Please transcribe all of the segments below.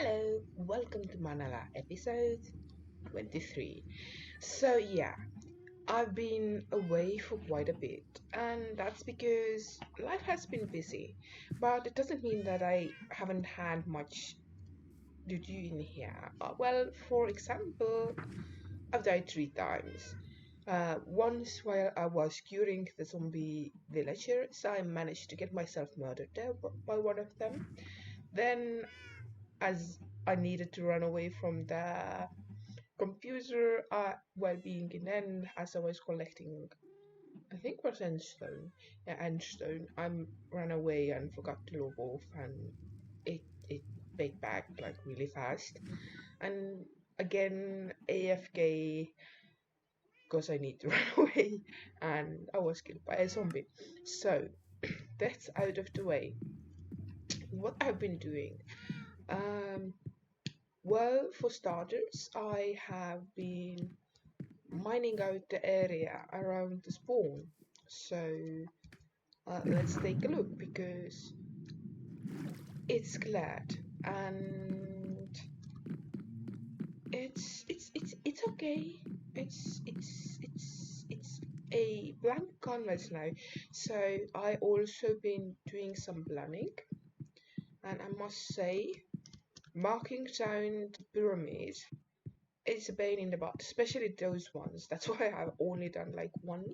Hello, welcome to Manala episode 23. So, yeah, I've been away for quite a bit, and that's because life has been busy, but it doesn't mean that I haven't had much to do in here. Well, for example, I've died 3 times. Once while I was curing the zombie villagers, I managed to get myself murdered there by one of them. Then, as I needed to run away from the computer while being in N as I was collecting, I think it was Endstone. Yeah, Endstone. I ran away and forgot to log off, and it paid back like really fast. And again, AFK because I need to run away, and I was killed by a zombie. So that's out of the way. What I've been doing. Um, Well, for starters, I have been mining out the area around the spawn. So let's take a look because it's glad and it's okay. It's a blank canvas now. So I also been doing some planning, and I must say, marking down the pyramid, it's a pain in the butt, especially those ones. That's why I've only done like one,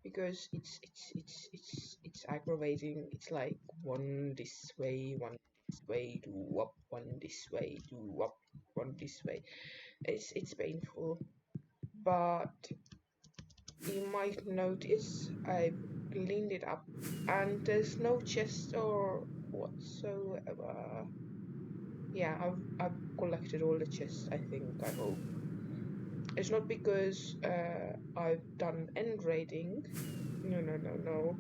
because it's aggravating. It's like one this way, one this way, do up, one this way, do up, one this way. It's painful, but you might notice I've cleaned it up, and there's no chest or whatsoever. Yeah, I've collected all the chests. I think, I hope. It's not because I've done end raiding. No, no, no, no.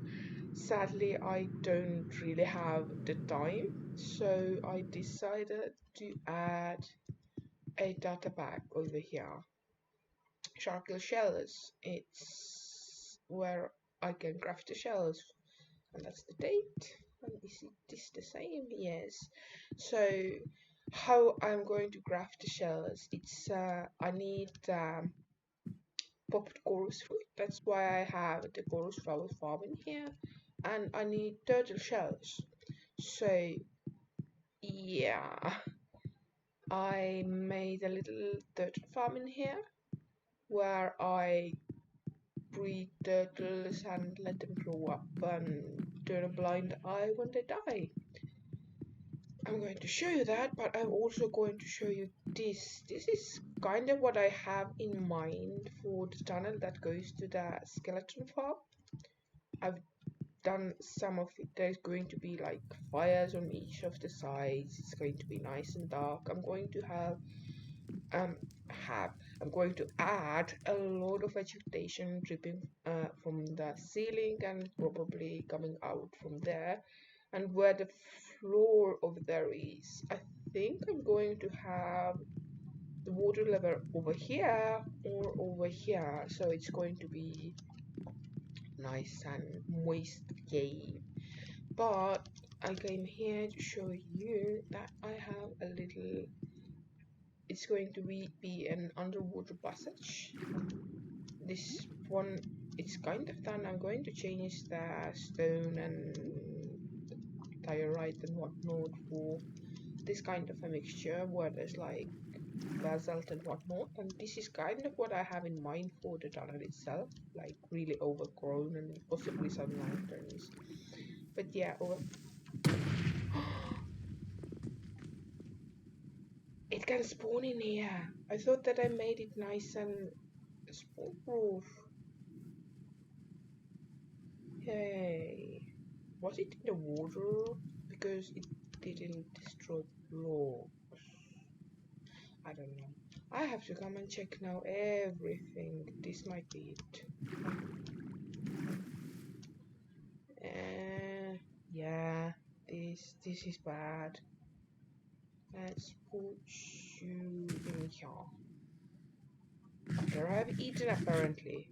Sadly, I don't really have the time, so I decided to add a data pack over here. Charcoal shells. It's where I can craft the shells, and that's the date. And is this the same? Yes. So how I'm going to craft the shells? It's I need popped chorus fruit. That's why I have the chorus flower farm in here. And I need turtle shells. So yeah, I made a little turtle farm in here where I breed turtles and let them grow up and turn a blind eye when they die. I'm going to show you that, but I'm also going to show you this. This is kind of what I have in mind for the tunnel that goes to the skeleton farm. I've done some of it. There's going to be like fires on each of the sides. It's going to be nice and dark. I'm going to um I'm going to add a lot of vegetation dripping from the ceiling and probably coming out from there. And where the floor over there is, I think I'm going to have the water level over here or over here, so it's going to be nice and moist cave. But I came here to show you that I have a little, it's going to be an underwater passage. This one, it's kind of done. I'm going to change the stone and diorite and whatnot for this kind of a mixture where there's like basalt and whatnot, and this is kind of what I have in mind for the tunnel itself, like really overgrown and possibly some lanterns. But yeah, it can spawn in here. I thought that I made it nice and spawn proof. Hey, was it in the water? Because it didn't destroy blocks. I don't know. I have to come and check now everything. This might be it. Yeah, this is bad. Let's put you in here. After I've eaten, apparently.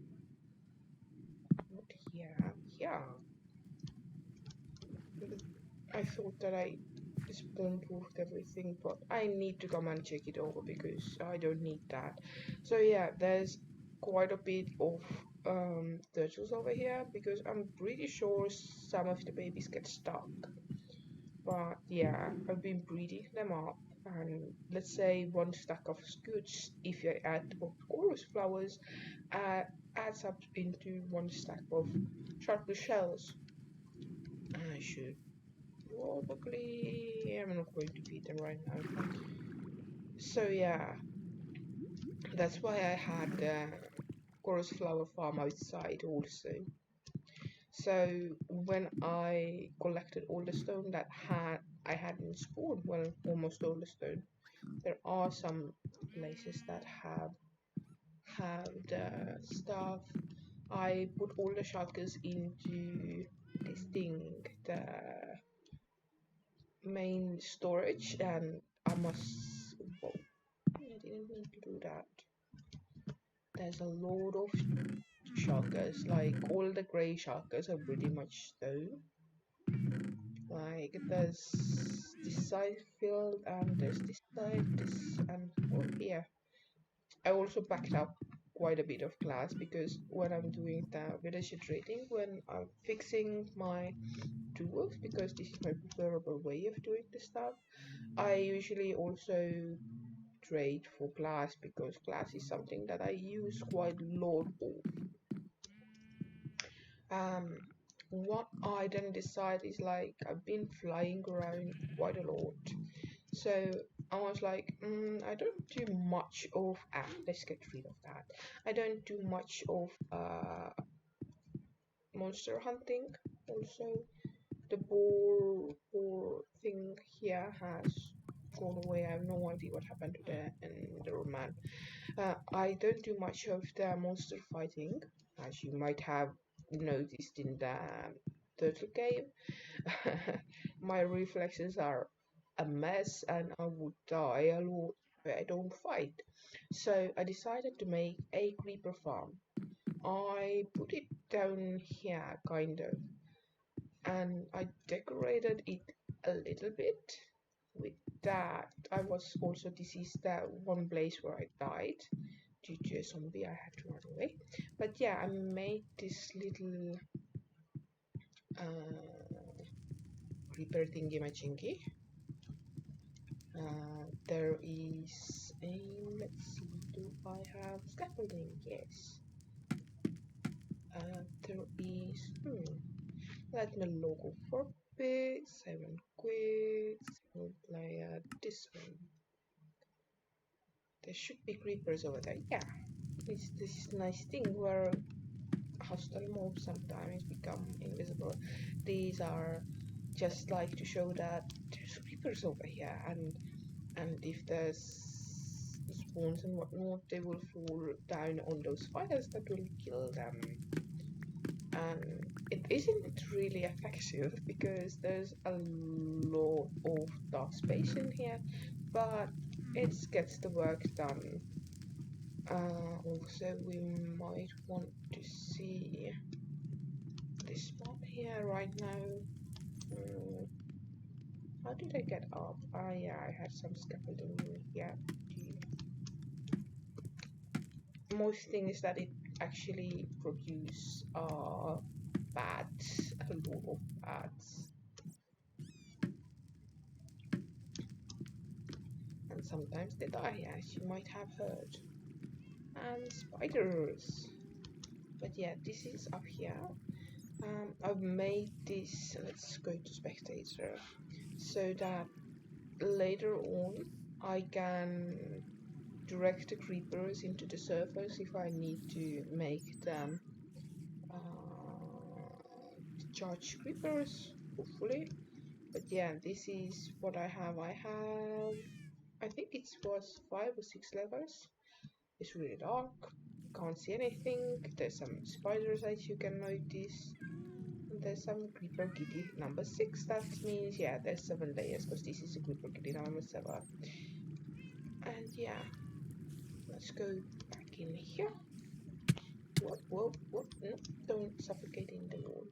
Not here. Here. I thought that I improved everything, but I need to come and check it over because I don't need that. So yeah, there's quite a bit of turtles over here because I'm pretty sure some of the babies get stuck. But yeah, I've been breeding them up, and let's say one stack of scoots, if you add of chorus flowers, adds up into one stack of sharply shells. I should probably, I'm not going to feed them right now. So yeah, that's why I had the chorus flower farm outside also. So when I collected all the stone that I had in spawn, well, almost all the stone, there are some places that have the stuff. I put all the shulkers into this thing, the main storage, and I must. Whoa, I didn't mean to do that. There's a load of shulkers, like all the grey shulkers are pretty much stone. Like there's this side filled and there's this side, this and oh yeah. I also backed up quite a bit of glass because when I'm doing the villager trading, when I'm fixing my tools, because this is my preferable way of doing the stuff, I usually also trade for glass because glass is something that I use quite a lot of. Um, what I then decide is like I've been flying around quite a lot, so I was like, I don't do much of let's get rid of that. I don't do much of monster hunting. Also, the boar thing here has gone away. I have no idea what happened to the Enderman. I don't do much of the monster fighting, as you might have noticed in the turtle cave. My reflexes are a mess and I would die a lot if I don't fight. So I decided to make a creeper farm. I put it down here, kind of, and I decorated it a little bit with that. I was also, this is the one place where I died due to a zombie. I had to run away. But yeah, I made this little creeper thingy majingy. There is a, let's see, do I have scaffolding? Yes. There is, let me logo for bit, 7 quids, we'll play this one. There should be creepers over there. Yeah, this is a nice thing where hostile mobs sometimes become invisible. These are just like to show that there's creepers over here, and if there's spawns and whatnot, they will fall down on those fires that will kill them. And it isn't really effective because there's a lot of dark space in here, but it gets the work done. Also, we might want to see this spot here right now. How did I get up? Yeah, I had some scaffolding here. Most things that it actually produce are bats, a lot of bats. And sometimes they die, as you might have heard. And spiders. But yeah, this is up here. I've made this, let's go to spectator, so that later on I can direct the creepers into the surface if I need to make them charge creepers, hopefully. But yeah, this is what I have. I think it was 5 or 6 levels. It's really dark, can't see anything. There's some spiders as you can notice. And there's some creeper kitty number 6. That means, yeah, there's 7 layers because this is a creeper kitty number 7. And yeah, let's go back in here. What? No, don't suffocate in the wall.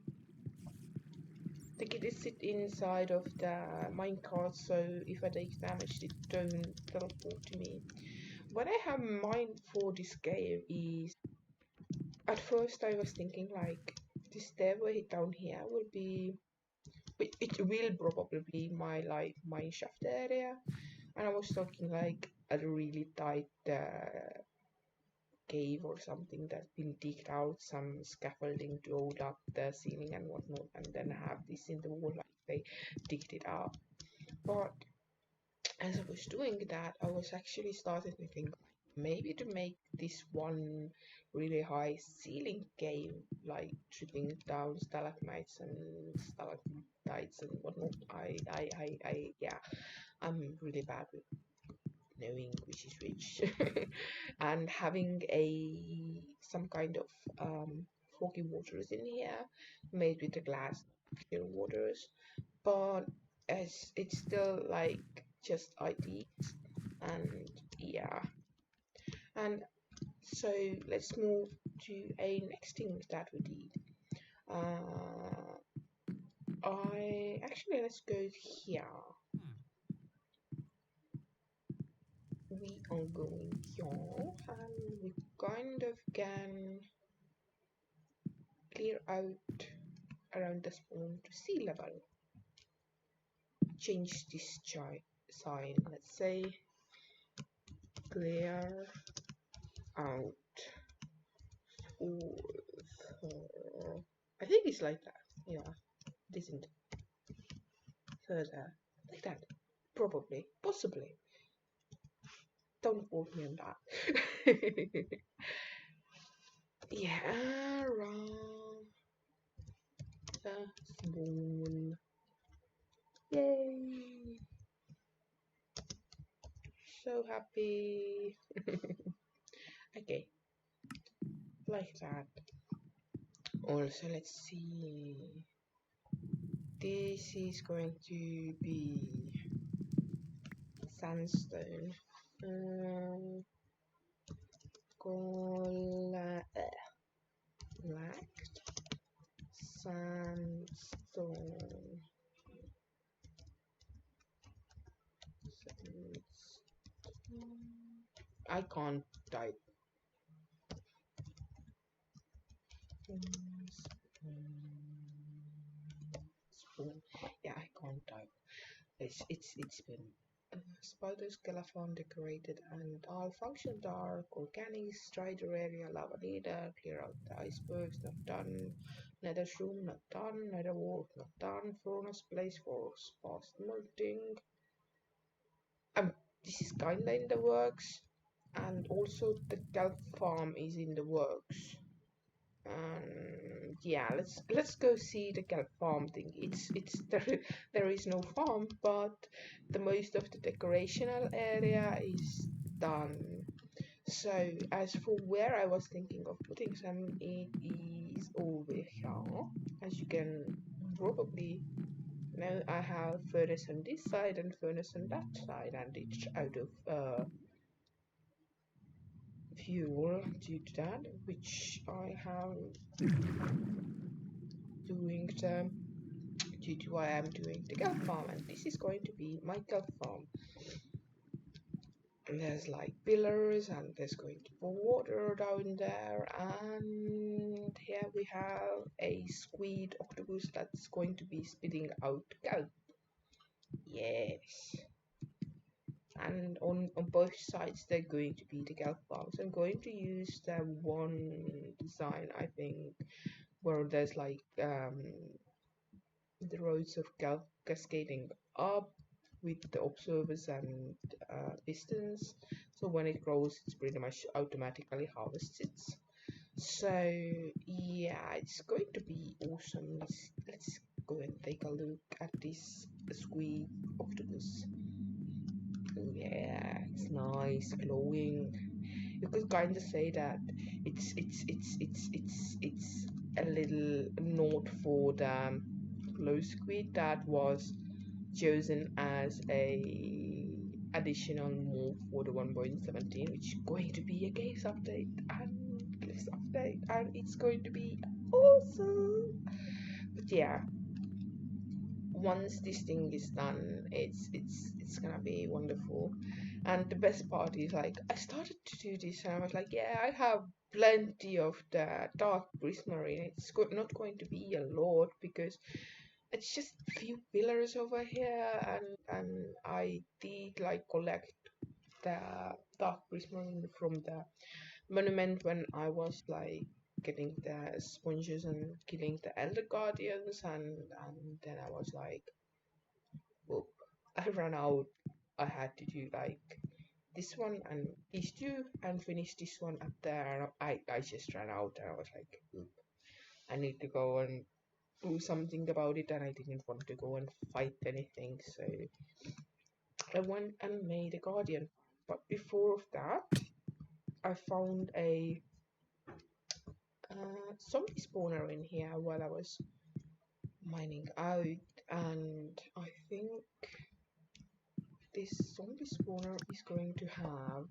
the kit is sit inside of the minecart, so if I take damage, it don't teleport to me. What I have in mind for this game is, at first I was thinking like this stairway down here will be, it will probably be my like mine shaft area, and I was talking like a really tight cave or something that's been digged out, some scaffolding to hold up the ceiling and whatnot, and then have this in the wall like they digged it up. But as I was doing that, I was actually starting to think maybe to make this one really high ceiling cave, like tripping down stalagmites and stalactites and whatnot. Yeah, I'm really bad with knowing which is which. And having some kind of foggy waters in here made with the glass clear waters, but as it's still like just ideas. And yeah, and so let's move to a next thing that we did. I actually, let's go here. We are going here, and we kind of can clear out around the spawn to sea level. Change this sign. Let's say clear out. I think it's like that. Yeah, it isn't further like that. Probably, possibly. Don't quote me on that. Yeah, around the spoon. Yay! So happy. Okay, like that. Also, let's see. This is going to be sandstone. Collect sandstone. I can't type. Spoon. Yeah, I can't type. It's been spider skeleton decorated, and all functions are organic, strider area, lava leader, clear out the icebergs, not done, nether shroom, not done, nether wart, not done, furnace place for fast melting. This is kinda in the works, and also the kelp farm is in the works. Yeah, let's go see the kelp farm thing. It's there is no farm, but the most of the decorational area is done. So as for where I was thinking of putting some, it is over here. As you can probably know, I have furnace on this side and furnace on that side, and it's out of fuel due to that, which I have doing the due to why I'm doing the kelp farm, and this is going to be my kelp farm. And there's like pillars, and there's going to be water down there, and here we have a squid octopus that's going to be spitting out kelp. Yes. And on both sides they're going to be the kelp farms. I'm going to use the one design, I think, where there's like the roads of kelp cascading up with the observers and pistons, so when it grows it's pretty much automatically harvests it. So yeah, it's going to be awesome. Let's go and take a look at this squid octopus. Yeah, it's nice, glowing. You could kind of say that it's a little note for the glow squid that was chosen as a additional move for the 1.17, which is going to be a case update and it's going to be awesome. But yeah, once this thing is done, it's gonna be wonderful. And the best part is, like, I started to do this and I was like, yeah, I have plenty of the dark prismarine. It's not going to be a lot because it's just a few pillars over here, and I did like collect the dark prismarine from the monument when I was like getting the sponges and killing the elder guardians, and then I was like, whoop, I ran out. I had to do like this one and these two and finish this one up there. I just ran out and I was like, oop, I need to go and do something about it, and I didn't want to go and fight anything, so I went and made a guardian. But before of that, I found a zombie spawner in here while I was mining out, and I think this zombie spawner is going to have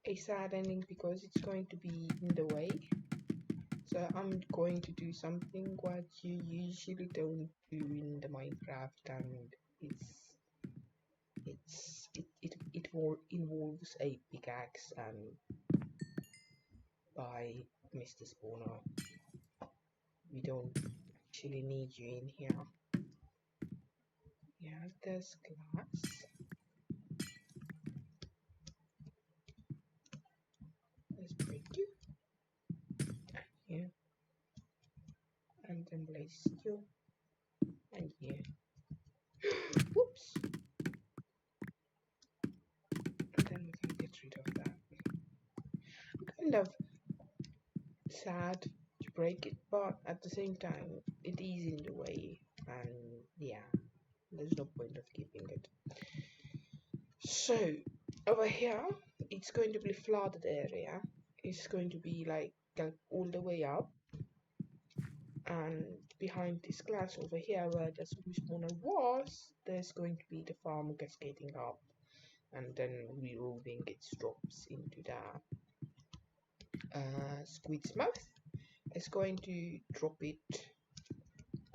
a sad ending because it's going to be in the way. So I'm going to do something what you usually don't do in the Minecraft, and it involves a pickaxe, and by Mr. Spawner, we don't actually need you in here. Yeah, there's glass. Let's break you. Here. And then place you. And here. Whoops. And then we can get rid of that. I'm kind of sad to break it, but at the same time, it is in the way. And yeah, there's no point of keeping it. So, over here, it's going to be a flooded area. It's going to be like all the way up, and behind this glass over here where the zombie spawner was, there's going to be the farm cascading up, and then rerouting its drops into the squid's mouth. It's going to drop it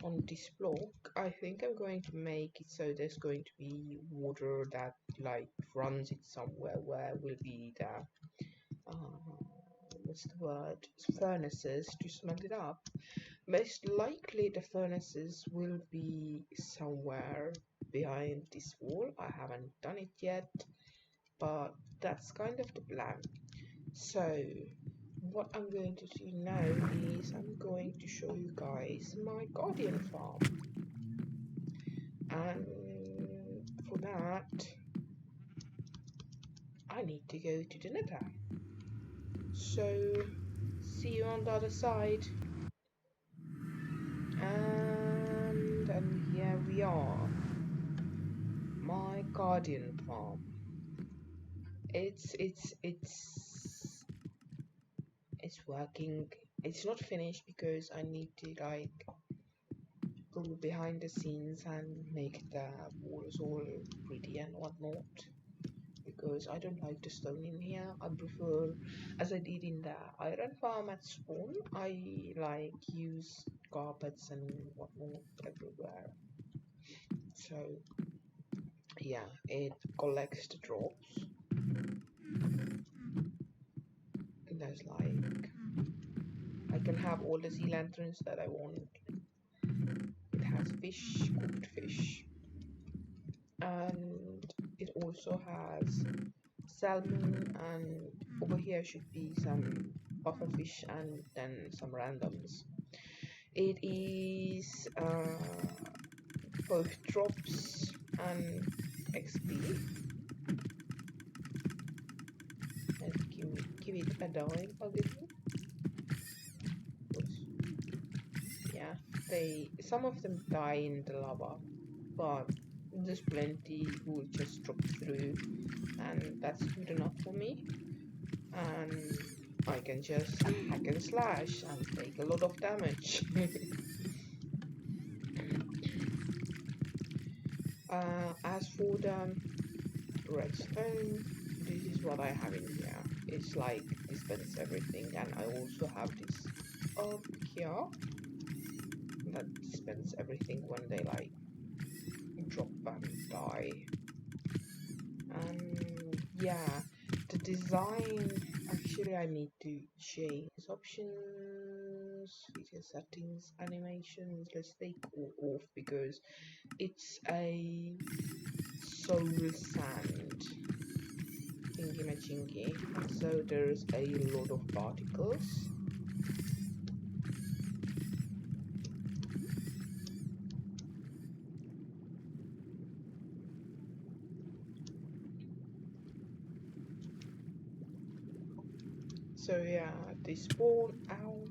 on this block. I think I'm going to make it so there's going to be water that like runs it somewhere where will be the what's the word, furnaces to smelt it up. Most likely the furnaces will be somewhere behind this wall. I haven't done it yet, but that's kind of the plan. So what I'm going to do now is I'm going to show you guys my guardian farm, and for that I need to go to the nether. So see you on the other side. And here we are, my guardian farm. It's working. It's not finished because I need to like go behind the scenes and make the walls all pretty and whatnot, because I don't like the stone in here. I prefer, as I did in the iron farm at spawn, I like use carpets and whatnot everywhere. So yeah, it collects the drops. There's like, I can have all the sea lanterns that I want. It has fish, cooked fish, and it also has salmon, and over here should be some puffer fish and then some randoms. It is both drops and XP. Let's give it a dive a little. Yeah, some of them die in the lava, but there's plenty who just drop through, and that's good enough for me. And I can just hack and slash and take a lot of damage. As for the redstone, this is what I have in here. It's like dispense everything, and I also have this up here, that dispense everything when they like drop and die. Yeah, the design, actually I need to change options, video settings, animations. Let's take all off because it's a soul sand thingy-majingy, so there's a lot of particles. So yeah, they spawn out.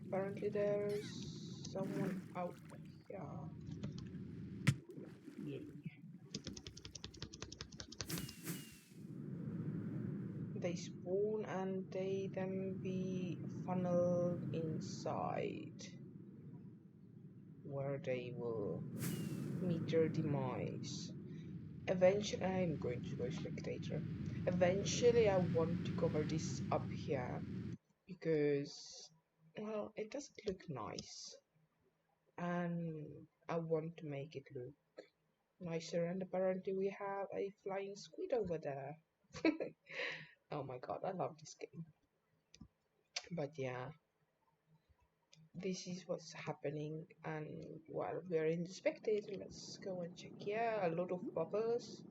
Apparently there's someone out here. Yay. They spawn and they then be funneled inside, where they will meet their demise. Eventually, I'm going to go spectator. Eventually, I want to cover this up here because, well, it doesn't look nice, and I want to make it look nicer. And apparently, we have a flying squid over there. Oh my god, I love this game. But yeah, this is what's happening, and while we're in the spectator, let's go and check. Yeah, a lot of bubbles,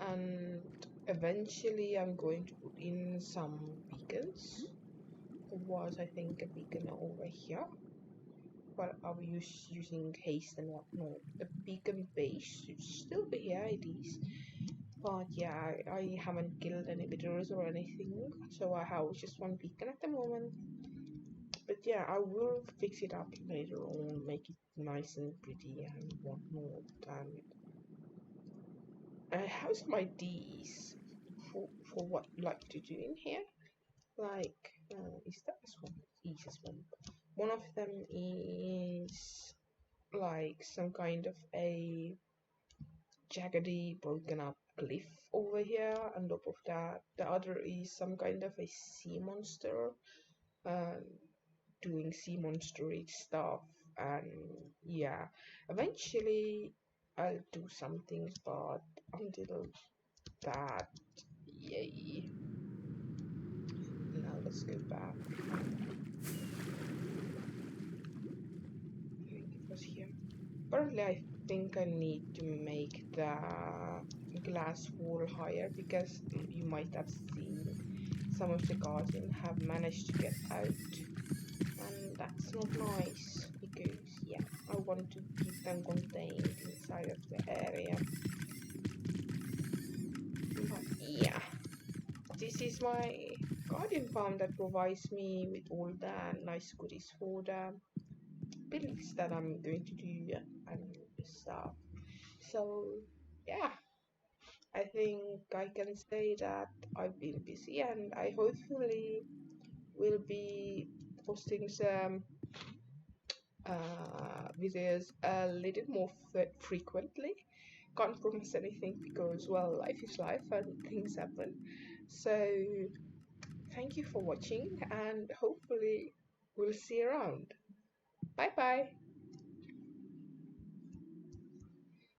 and eventually I'm going to put in some beacons. There was, I think, a beacon over here, but I was using haste and whatnot. The beacon base should still be here, it is, but yeah, I haven't killed any bitters or anything, so I have just one beacon at the moment. But yeah, I will fix it up later on, make it nice and pretty and whatnot. And I have some ideas for what you like to do in here. Like, is that a swamp? It's a swamp. One of them is like some kind of a jaggedy, broken up cliff over here. On top of that, the other is some kind of a sea monster. Um, Doing sea monstery stuff, and yeah, eventually I'll do some things, but until that, yay. Now let's go back. I think it was here. Apparently I think I need to make the glass wall higher because you might have seen some of the guardians have managed to get out, and that's not nice because yeah, I want to keep them contained inside of the area. But yeah, this is my guardian farm that provides me with all the nice goodies for the builds that I'm going to do and stuff. So yeah, I think I can say that I've been busy, and I hopefully will be posting some videos a little more frequently. Can't promise anything because, well, life is life and things happen. So thank you for watching, and hopefully we'll see you around. Bye bye.